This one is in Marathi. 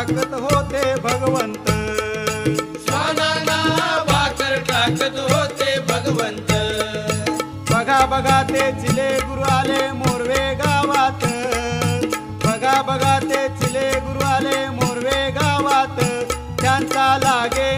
टाकत होते भगवंत, श्वानांना भाकर टाकत होते भगवंत. बघा बघा ते चिले गुरु आले मोरवे गावात, बघा बघा ते चिले गुरु आले मोरवे गावात, त्यांचा लागे